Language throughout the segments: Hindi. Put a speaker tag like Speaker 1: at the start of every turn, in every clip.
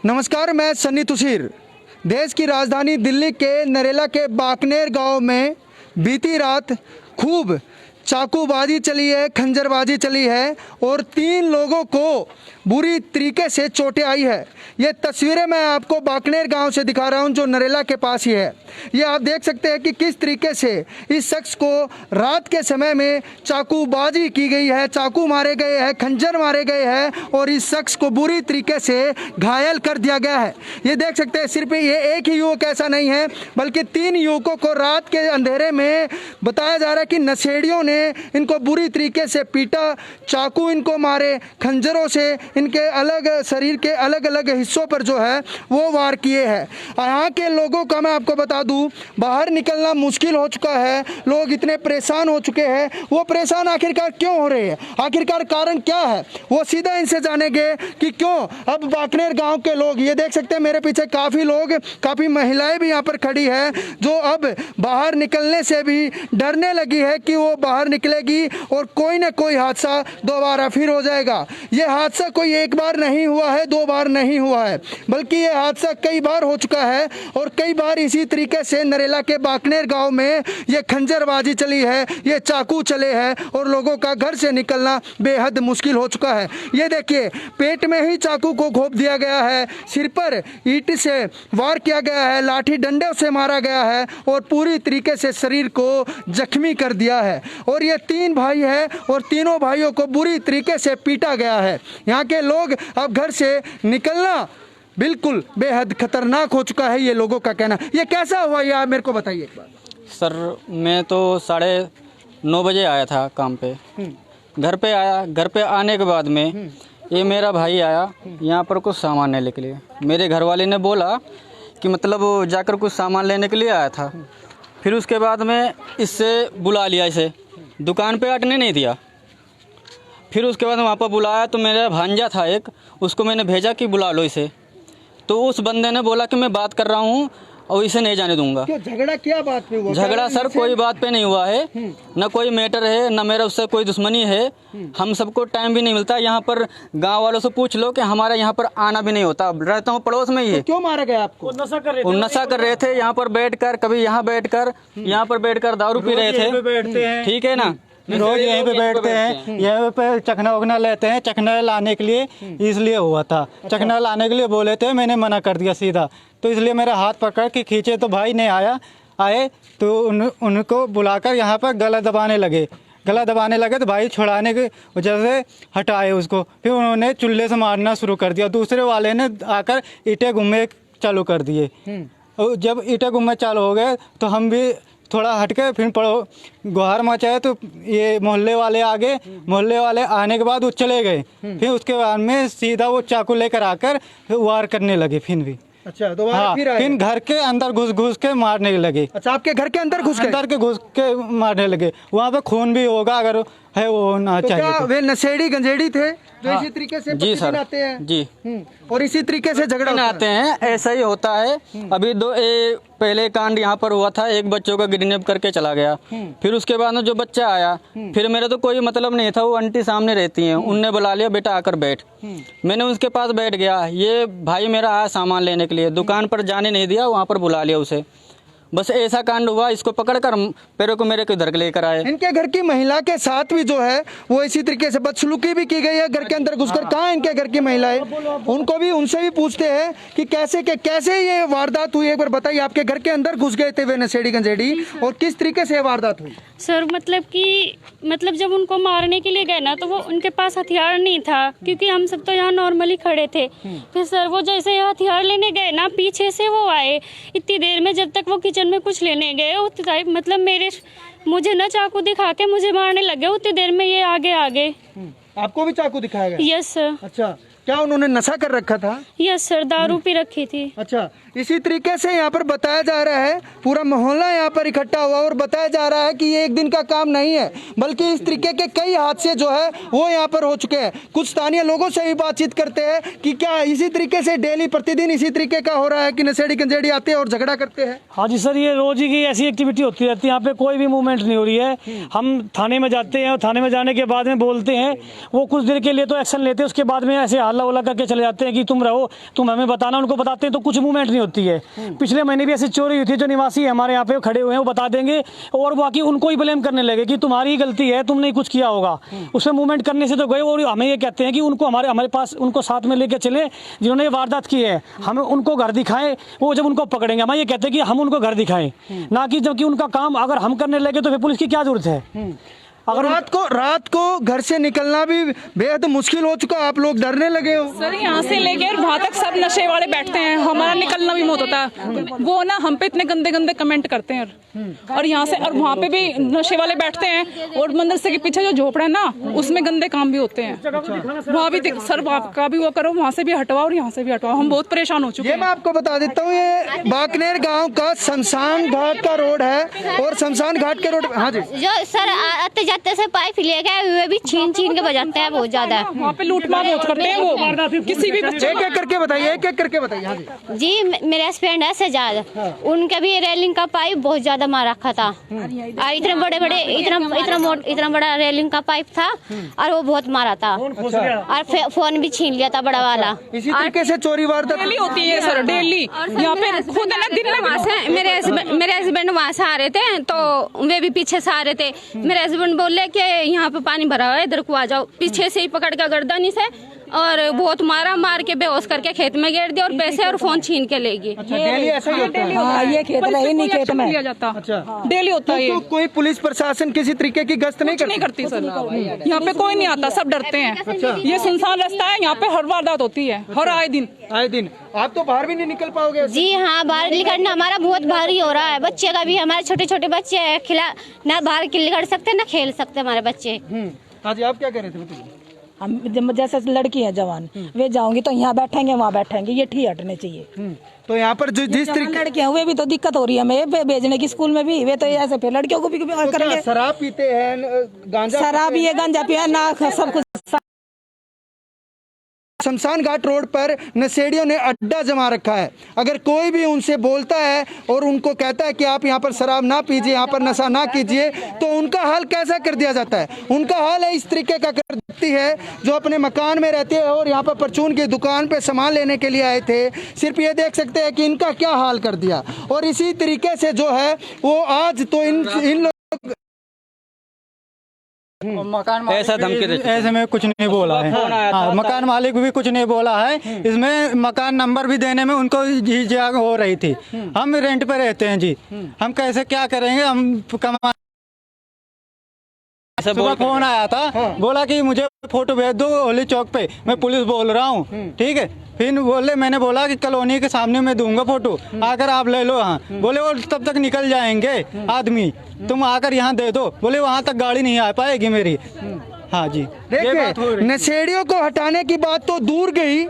Speaker 1: नमस्कार, मैं सन्नी तुशीर। देश की राजधानी दिल्ली के नरेला के बाकनेर गांव में बीती रात खूब चाकूबाजी चली है, खंजरबाजी चली है और 3 लोगों को बुरी तरीके से चोटें आई है। ये तस्वीरें मैं आपको बाकनेर गांव से दिखा रहा हूं जो नरेला के पास ही है। ये आप देख सकते हैं कि किस तरीके से इस शख्स को रात के समय में चाकूबाजी की गई है, चाकू मारे गए हैं, खंजर मारे गए हैं और इस शख्स को बुरी तरीके से घायल कर दिया गया है। ये देख सकते हैं, सिर्फ ये एक ही युवक ऐसा नहीं है बल्कि 3 युवकों को रात के अंधेरे में बताया जा रहा है कि नशेड़ियों ने इनको बुरी तरीके से पीटा, चाकू इनको मारे, खंजरों से इनके अलग शरीर के अलग अलग हिस्सों पर जो है वो वार किए हैं। यहाँ के लोगों का मैं आपको बता दूं, बाहर निकलना मुश्किल हो चुका है। लोग इतने परेशान हो चुके हैं। वो परेशान आखिरकार क्यों हो रहे हैं, आखिरकार कारण क्या है, वो सीधा इनसे जानेंगे कि क्यों अब बाकनेर गांव के लोग, ये देख सकते हैं मेरे पीछे काफ़ी लोग, काफ़ी महिलाएं भी यहाँ पर खड़ी है जो अब बाहर निकलने से भी डरने लगी है कि वो बाहर निकलेगी और कोई ना कोई हादसा दोबारा फिर हो जाएगा। ये हादसा कोई एक बार नहीं हुआ है, 2 बार नहीं हुआ है, बल्कि ये हादसा कई बार हो चुका है और कई बार इसी तरीके से नरेला के बाकनेर गांव में ये खंजरबाजी चली है, ये चाकू चले हैं और लोगों का घर से निकलना बेहद मुश्किल हो चुका है। ये देखिए, पेट में ही चाकू को घोंप दिया गया है, सिर पर ईंट से वार किया गया है, लाठी डंडे से मारा गया है और पूरी तरीके से शरीर को जख्मी कर दिया है। और ये 3 भाई है और तीनों भाइयों को बुरी तरीके से पीटा गया है। यहाँ के लोग अब घर से निकलना बिल्कुल बेहद खतरनाक हो चुका है, ये लोगों का कहना। ये कैसा हुआ, ये आप मेरे को बताइए एक बार।
Speaker 2: सर, मैं तो 9:30 बजे आया था काम पे। घर पे आया, घर पे आने के बाद में ये मेरा भाई आया यहाँ पर कुछ सामान लेने के लिए। मेरे घर वाले ने बोला कि मतलब जाकर कुछ सामान लेने के लिए आया था। फिर उसके बाद में इससे बुला लिया, इसे दुकान पे अटने नहीं दिया। फिर उसके बाद वहाँ पर बुलाया तो मेरा भांजा था एक, उसको मैंने भेजा कि बुला लो इसे। तो उस बंदे ने बोला कि मैं बात कर रहा हूँ और इसे नहीं जाने दूंगा।
Speaker 1: क्यों झगड़ा क्या बात पे हुआ?
Speaker 2: झगड़ा सर कोई बात पे नहीं हुआ है, न कोई मैटर है, न मेरा उससे कोई दुश्मनी है। हम सबको टाइम भी नहीं मिलता। यहाँ पर गांव वालों से पूछ लो कि हमारा यहाँ पर आना भी नहीं होता। रहता हूँ पड़ोस में ही है।
Speaker 1: तो क्यों मारा गया आपको?
Speaker 2: नशा कर रहे थे यहाँ पर बैठकर, कभी यहाँ बैठकर दारू पी रहे थे। ठीक है ना,
Speaker 3: रोज यहीं पे बैठते हैं, यहीं पे चखना वखना लेते हैं। चखना लाने के लिए इसलिए हुआ था, चखना लाने के लिए बोले थे, मैंने मना कर दिया सीधा। तो इसलिए मेरा हाथ पकड़ के खींचे तो भाई ने आए तो उनको बुलाकर यहाँ पर गला दबाने लगे तो भाई छुड़ाने की वजह से हटाए उसको। फिर उन्होंने चुल्ले से मारना शुरू कर दिया। दूसरे वाले ने आकर ईंटें घुम्मे चालू कर दिए। जब ईंटें घुम्मे चालू हो गए तो हम भी थोड़ा हटके फिर गुहार मचाए तो ये मोहल्ले वाले आने के बाद वो चले गए। फिर उसके बाद में सीधा वो चाकू लेकर आकर वार करने लगे फिर भी।
Speaker 1: अच्छा, दोबारा फिर आए?
Speaker 3: फिर घर के अंदर घुस के मारने लगे।
Speaker 1: अच्छा, आपके घर के अंदर घुस
Speaker 3: के मारने लगे। वहाँ पे खून भी होगा अगर है, वो होना
Speaker 1: तो
Speaker 3: चाहिए।
Speaker 1: क्या वे नशेड़ी गंजेड़ी थे जो इसी तरीके से
Speaker 2: जी सर
Speaker 1: आते हैं?
Speaker 2: जी,
Speaker 1: और इसी तरीके से झगड़ा
Speaker 2: आते हैं, ऐसा ही होता है। अभी पहले कांड यहाँ पर हुआ था, एक बच्चों का किडनैप करके चला गया। फिर उसके बाद में जो बच्चा आया, फिर मेरा तो कोई मतलब नहीं था, वो आंटी सामने रहती हैं, उनने बुला लिया, बेटा आकर बैठ। मैंने उसके पास बैठ गया। ये भाई मेरा आया सामान लेने के लिए, दुकान पर जाने नहीं दिया, वहाँ पर बुला लिया उसे। बस ऐसा कांड हुआ। इसको पकड़कर पैरों को मेरे घर लेकर आए।
Speaker 1: इनके घर की महिला के साथ भी जो है वो इसी तरीके से बदसलूकी भी की गई है घर के अंदर घुसकर। कहाँ इनके घर की महिलाएं, उनसे भी पूछते हैं कि कैसे ये वारदात हुई। एक बार बताइए, आपके घर के अंदर घुस गए थे वे नशेड़ी गंजेड़ी और किस तरीके से वारदात हुई?
Speaker 4: सर मतलब जब उनको मारने के लिए गए ना तो वो उनके पास हथियार नहीं था, क्योंकि हम सब तो यहाँ नॉर्मली खड़े थे। फिर सर वो जैसे हथियार लेने गए ना, पीछे से वो आए। इतनी देर में जब तक वो किचन में कुछ लेने गए, उतनी मतलब मुझे ना चाकू दिखा के मुझे मारने लगे। उतनी देर में ये आगे
Speaker 1: आपको भी चाकू दिखाया गया?
Speaker 4: Yes sir.
Speaker 1: अच्छा, क्या उन्होंने नशा कर रखा था?
Speaker 4: यस सर, दारू पी रखी थी।
Speaker 1: अच्छा, इसी तरीके से यहाँ पर बताया जा रहा है, पूरा मोहल्ला यहाँ पर इकट्ठा हुआ और बताया जा रहा है कि ये एक दिन का काम नहीं है, बल्कि इस तरीके के कई हादसे जो है वो यहाँ पर हो चुके हैं। कुछ स्थानीय लोगों से भी बातचीत करते हैं कि क्या इसी तरीके से डेली प्रतिदिन इसी तरीके का हो रहा है कि नशेड़ी गंजेड़ी आते हैं और झगड़ा करते हैं?
Speaker 5: हाँ जी सर, ये रोज ही की ऐसी एक्टिविटी होती रहती है। यहाँ पे कोई भी मूवमेंट नहीं हो रही है। हम थाने में जाते हैं और थाने में जाने के बाद में बोलते हैं, वो कुछ देर के लिए तो एक्शन लेते हैं, उसके बाद में ऐसे हाल हल्ला उल्ला करके चले जाते हैं कि तुम रहो, तुम हमें बताना, उनको बताते हैं तो कुछ मूवमेंट नहीं होती है। पिछले महीने भी ऐसी चोरी हुई थी, जो निवासी है हमारे यहाँ पे खड़े हुए हैं वो बता देंगे, और बाकी उनको ही ब्लेम करने लगे कि तुम्हारी ही गलती है, तुमने ही कुछ किया होगा। उसमें मूवमेंट करने से तो गए, और हमें ये कहते हैं कि उनको हमारे पास उनको साथ में लेके चले जिन्होंने ये वारदात की है, हमें उनको घर दिखाएं। वो जब उनको पकड़ेंगे हम ये कहते हैं कि हम उनको घर दिखाएं, ना कि जबकि उनका काम अगर हम करने लगे तो फिर पुलिस की क्या जरूरत है।
Speaker 1: अगर रात को घर से निकलना भी बेहद मुश्किल हो चुका, आप लोग डरने लगे हो।
Speaker 6: सर यहाँ से लेके और वहाँ तक सब नशे वाले बैठते हैं, हमारा निकलना भी मौत होता है। वो ना हम पे इतने गंदे गंदे कमेंट करते हैं, और यहाँ से और वहाँ पे भी नशे वाले बैठते हैं, और मदरसे के पीछे जो झोपड़ा है ना उसमें गंदे काम भी होते हैं। वहाँ भी सर वहाँ का भी वो करो, वहाँ से भी हटवाओ और यहाँ से भी हटवाओ, हम बहुत परेशान हो चुके
Speaker 1: ये
Speaker 6: हैं।
Speaker 1: मैं आपको बता देता हूँ, ये बाकनेर गांव का शमशान घाट का रोड है, और शमशान घाट के रोड, हाँ जी,
Speaker 7: जो सर आते जाते से पाइप ले गए वे भी छीन के बजाते हैं बहुत ज्यादा।
Speaker 6: वहाँ पे लूटमार बहुत करते हैं वो, किसी भी बच्चे
Speaker 1: एक एक करके बताइए, एक एक करके बताइए। हाँ जी,
Speaker 7: जी मेरे हस्बैंड है सजाद, उनके भी रेलिंग का पाइप बहुत ज्यादा मार रखा था, और इतने बड़े बड़े इतना बड़ा रेलिंग का पाइप था, और वो बहुत मारा था, और फोन भी छीन लिया था बड़ा वाला।
Speaker 1: इसी तरीके से चोरी वारदात
Speaker 6: डेली होती है सर, डेली। यहाँ पे खुद है ना दिन में
Speaker 7: वहाँ से मेरे हस्बैंड वहाँ से आ रहे थे, तो वे भी पीछे से आ रहे थे। मेरे हस्बैंड बोले कि यहाँ पे पानी भरा हुआ है, इधर को आ जाओ। पीछे से ही पकड़ के गर्दनी से और बहुत मार के बेहोश करके खेत में गिर दिया, और पैसे और फोन छीन के ले गए।
Speaker 1: डेली ऐसा ही होता है।
Speaker 6: हाँ, ये खेत में नहीं खेत में लिया जाता, डेली होता है।
Speaker 1: तो कोई पुलिस प्रशासन किसी तरीके की गश्त नहीं
Speaker 6: करती सर, यहाँ पे कोई नहीं आता, सब डरते हैं। ये सुनसान रास्ता है, यहाँ पे हर वारदात होती है, हर आए दिन।
Speaker 1: आप तो बाहर भी नहीं निकल पाओगे।
Speaker 7: जी हाँ, बाहर निकलना हमारा बहुत भारी हो रहा है। बच्चे का भी, हमारे छोटे छोटे बच्चे हैं, खिला ना बाहर निकल सकते ना खेल सकते हमारे बच्चे।
Speaker 1: हाँ जी, आप क्या कह रहे थे बताइए।
Speaker 8: हम जैसे लड़की है जवान, वे जाऊंगी तो यहाँ बैठेंगे वहाँ बैठेंगे, ये ठीक हटने चाहिए।
Speaker 1: तो यहाँ पर जिस तरीके
Speaker 8: लड़कियां वे भी तो दिक्कत हो रही है हमें भेजने की स्कूल में भी, वे तो ऐसे फिर लड़कियों को भी करेंगे।
Speaker 1: शराब पीते हैं, गांजा
Speaker 8: शराब भी है, गांजा पिया ना, सब कुछ।
Speaker 1: शमशान घाट रोड पर नशेड़ियों ने अड्डा जमा रखा है। अगर कोई भी उनसे बोलता है और उनको कहता है कि आप यहाँ पर शराब ना पीजिए, यहाँ पर नशा ना कीजिए, तो उनका हाल कैसा कर दिया जाता है। उनका हाल है इस तरीके का कर देती है, जो अपने मकान में रहती है और यहाँ पर परचून की दुकान पे सामान लेने के लिए आए थे। सिर्फ ये देख सकते हैं कि इनका क्या हाल कर दिया। और इसी तरीके से जो है वो आज तो इन लोग
Speaker 2: ऐसा धमकी देते
Speaker 3: ऐसे में कुछ नहीं बोला है। हाँ, मकान मालिक भी कुछ नहीं बोला है। इसमें मकान नंबर भी देने में उनको झिझक हो रही थी। हम रेंट पे रहते हैं जी, हम कैसे क्या करेंगे, हम कमा। सुबह फोन आया था, बोला कि मुझे फोटो भेज दो होली चौक पे, मैं पुलिस बोल रहा हूँ, ठीक है। फिर बोले, मैंने बोला कि कॉलोनी के सामने मैं दूंगा फोटो, आकर आप ले लो। हाँ, बोले वो तब तक निकल जाएंगे आदमी, तुम आकर यहाँ दे दो। बोले वहाँ तक गाड़ी नहीं आ पाएगी मेरी। हाँ जी,
Speaker 1: देखिए, नशेड़ियों को हटाने की बात तो दूर गई,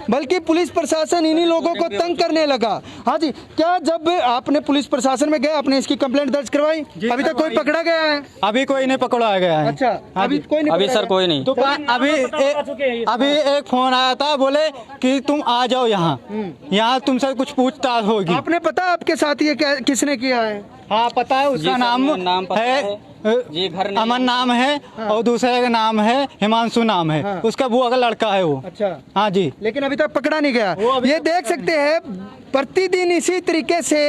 Speaker 1: बल्कि पुलिस प्रशासन इन्हीं लोगों को तंग करने लगा। हाँ जी, क्या जब आपने पुलिस प्रशासन में गए, आपने इसकी कंप्लेंट दर्ज करवाई? अभी तक कोई पकड़ा गया है?
Speaker 3: अभी कोई नहीं पकड़ा गया है।
Speaker 1: अच्छा, अभी कोई नहीं,
Speaker 2: अभी सर कोई नहीं।
Speaker 3: तो अभी एक फोन आया था, बोले कि तुम आ जाओ यहाँ तुमसे कुछ पूछताछ होगी।
Speaker 1: आपने पता आपके साथ ये किसने किया है?
Speaker 3: हाँ पता है, उसका नाम है
Speaker 2: जी, घर
Speaker 3: अमन नाम है, और दूसरे का नाम है हिमांशु नाम है। उसका बुआ का लड़का है वो।
Speaker 1: अच्छा,
Speaker 3: हाँ जी,
Speaker 1: लेकिन अभी तक पकड़ा नहीं गया। ये देख सकते हैं, प्रतिदिन इसी तरीके से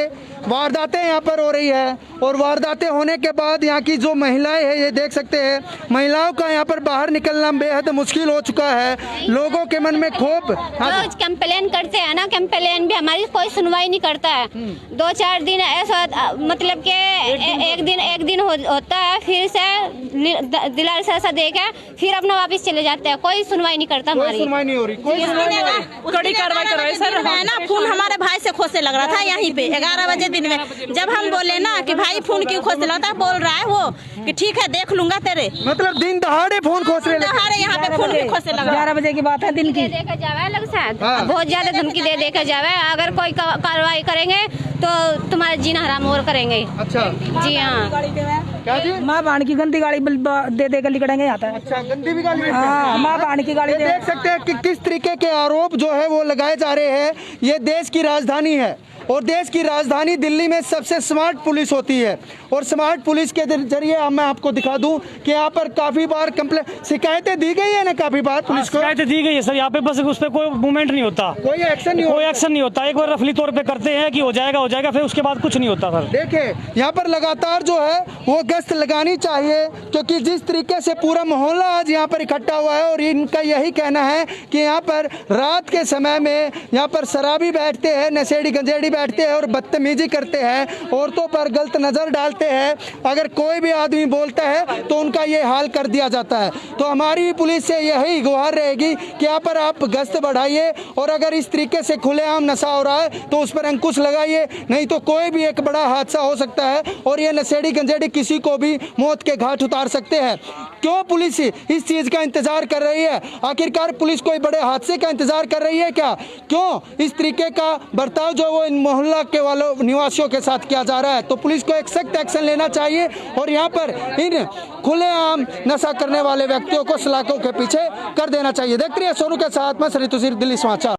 Speaker 1: वारदातें यहाँ पर हो रही है, और वारदातें होने के बाद यहाँ की जो महिलाएं हैं, ये देख सकते हैं, महिलाओं का यहाँ पर बाहर निकलना बेहद मुश्किल हो चुका है। लोगों के मन में क्षोभ।
Speaker 7: रोज कंप्लेन करते हैं ना, कंप्लेन भी हमारी कोई सुनवाई नहीं करता है। 2-4 दिन ऐसा, मतलब कि एक दिन होता है, फिर से दिलाल से ऐसा देके फिर अपना वापस चले जाते हैं। कोई सुनवाई नहीं करता हमारी।
Speaker 1: सुनवाई नहीं हो रही, कोई
Speaker 6: कड़ी कार्रवाई करवाए सर।
Speaker 9: है ना, फोन हमारे भाई से खोसे लग रहा था यहीं पे 11 बजे दिन में। जब हम बोले ना कि भाई फोन क्यों खोसे लगा था, बोल रहा है वो कि ठीक है देख लूंगा तेरे।
Speaker 1: मतलब दिन दहाड़े फोन खोस रहे,
Speaker 9: दहाड़े यहाँ पे फोन क्यों खोसे लगा।
Speaker 8: 11 बजे की बात है दिन की।
Speaker 7: देखा जावे लग शायद बहुत ज्यादा धमकी दे जावे, अगर कोई कार्रवाई करेंगे तो तुम्हारा जीना हराम और करेंगे।
Speaker 1: अच्छा,
Speaker 7: जी हाँ,
Speaker 1: क्या जी?
Speaker 8: माँ बाण की गंदी गाड़ी दे कर निकलेंगे यहाँ तक।
Speaker 1: अच्छा, गंदी भी गाली।
Speaker 8: हाँ, माँ बाण की गाड़ी
Speaker 1: देख सकते हैं कि किस तरीके के आरोप जो है वो लगाए जा रहे हैं। ये देश की राजधानी है, और देश की राजधानी दिल्ली में सबसे स्मार्ट पुलिस होती है। और स्मार्ट पुलिस के जरिए मैं आपको दिखा दूं कि यहाँ पर काफ़ी बार शिकायतें दी गई है ना, काफ़ी बार पुलिस को
Speaker 5: शिकायतें दी गई है सर। यहाँ पे बस उस पर कोई मूवमेंट नहीं होता,
Speaker 1: कोई एक्शन नहीं
Speaker 5: होता। एक बार रफली तौर पे करते हैं कि हो जाएगा, फिर उसके बाद कुछ नहीं होता सर।
Speaker 1: देखिए यहाँ पर लगातार जो है वो गश्त लगानी चाहिए, क्योंकि जिस तरीके से पूरा मोहल्ला आज यहाँ पर इकट्ठा हुआ है और इनका यही कहना है कि यहाँ पर रात के समय में यहाँ पर शराबी बैठते हैं, नशेड़ी गंजेड़ी बैठते हैं और बदतमीजी करते हैं, औरतों पर गलत नज़र डालते हैं। अगर कोई भी आदमी बोलता है तो उनका ये हाल कर दिया जाता है। तो हमारी पुलिस से यही गुहार रहेगी कि यहाँ पर आप गश्त बढ़ाइए और अगर इस तरीके से खुलेआम नशा हो रहा है तो उस पर अंकुश लगाइए, नहीं तो कोई भी एक बड़ा हादसा हो सकता है और ये नशेड़ी गंजेड़ी किसी को भी मौत के घाट उतार सकते हैं। क्यों पुलिस इस चीज़ का इंतजार कर रही है? आखिरकार पुलिस कोई बड़े हादसे का इंतजार कर रही है क्या? क्यों इस तरीके का बर्ताव जो वो इन मोहल्ला के वालों निवासियों के साथ किया जा रहा है? तो पुलिस को एक सख्त एक्शन लेना चाहिए और यहाँ पर इन खुलेआम नशा करने वाले व्यक्तियों को सलाखों के पीछे कर देना चाहिए। देखते रहिए सोनू के साथ मैं श्री तुषार, दिल्ली समाचार।